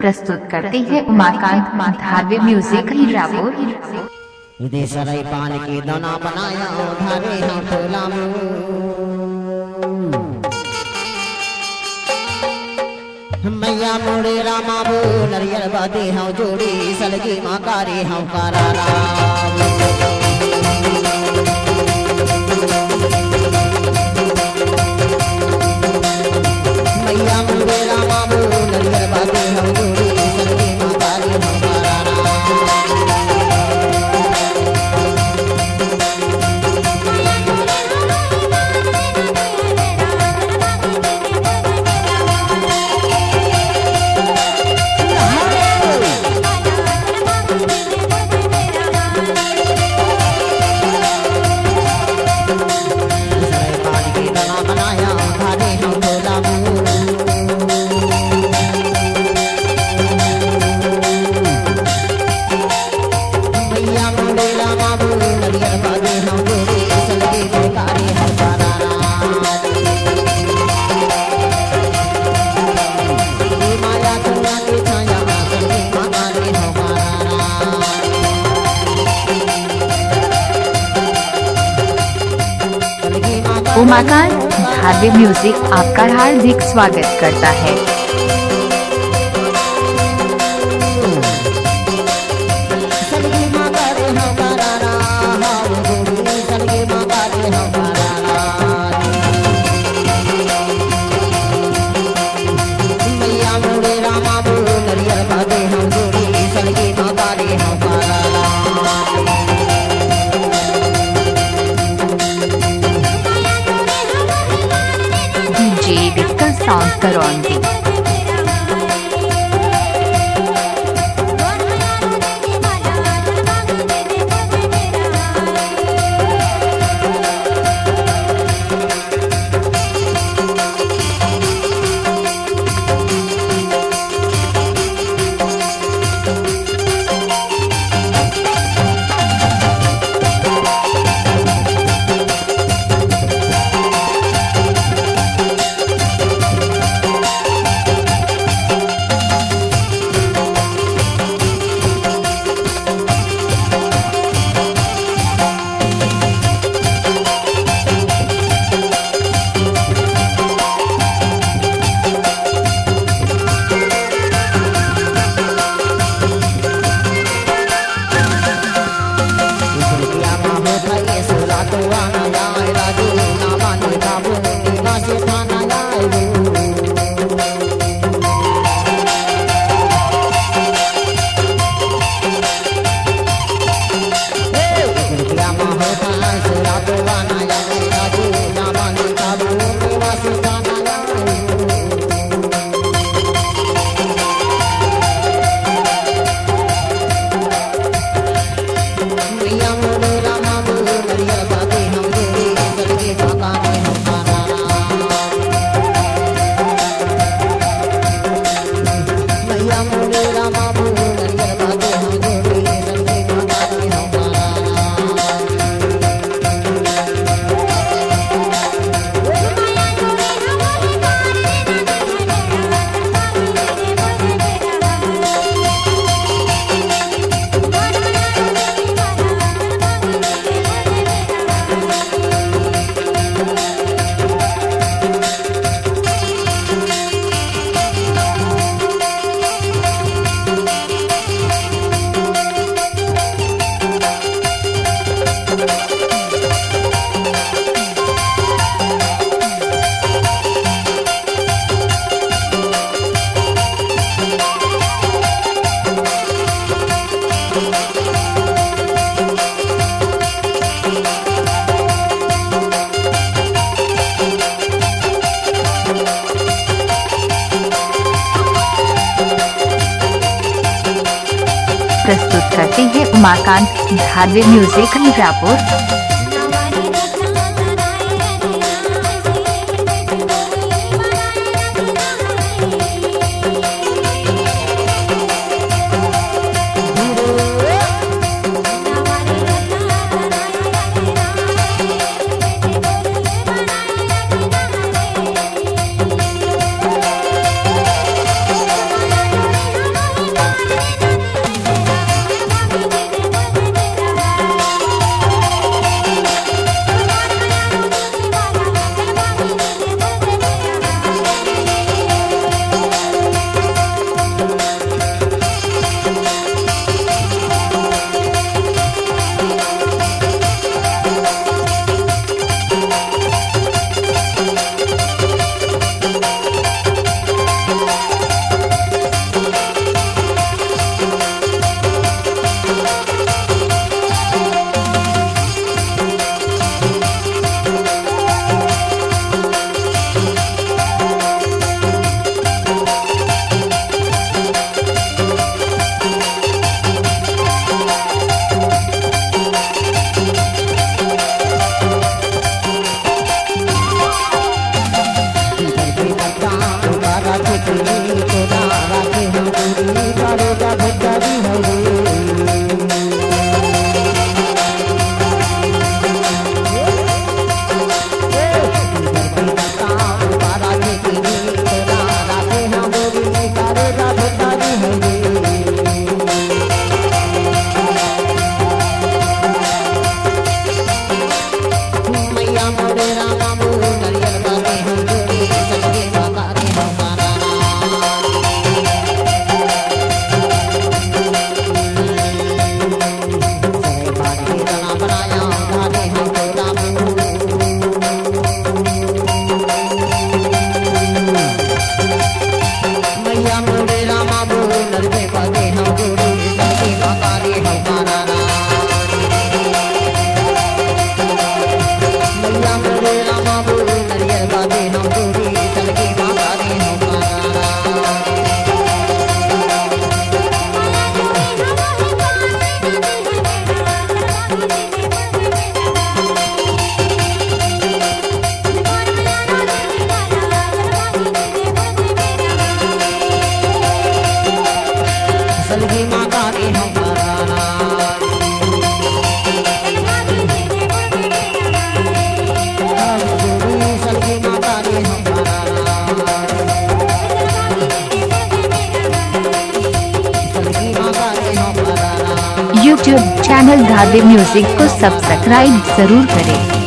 प्रस्तुत करते हैं उमाकांत धारवे म्यूजिक हीरापुर। सरई पान के दाना बनाया धारे हाथ लामू मैया मोड़े रामा बो नरियल बादे हाँ जोड़ी सलगी माँ कारी हाँ कारा मैया मोड़े रामा बो नरियल बादे हाँ जोड़ी सलगी माँ कारी हाँ कारा उमाकांत धारवे म्यूजिक आपका हार्दिक स्वागत करता है। साउंड करौंदी प्रस्तुत करते हैं उमाकांत धारवे म्यूजिक हीरापुर। सर्वे पदे हम जोड़ी सलगी माँ काली हमारा मैया मोरे रामा बोल नरियर बादे हम जोड़ी सलगी माँ काली हमारा सलगी माँ काली हमारा सलगी माँ काली हमारा सलगी माँ काली हमारा यूट्यूब चैनल धावे म्यूजिक को सब्सक्राइब जरूर करें।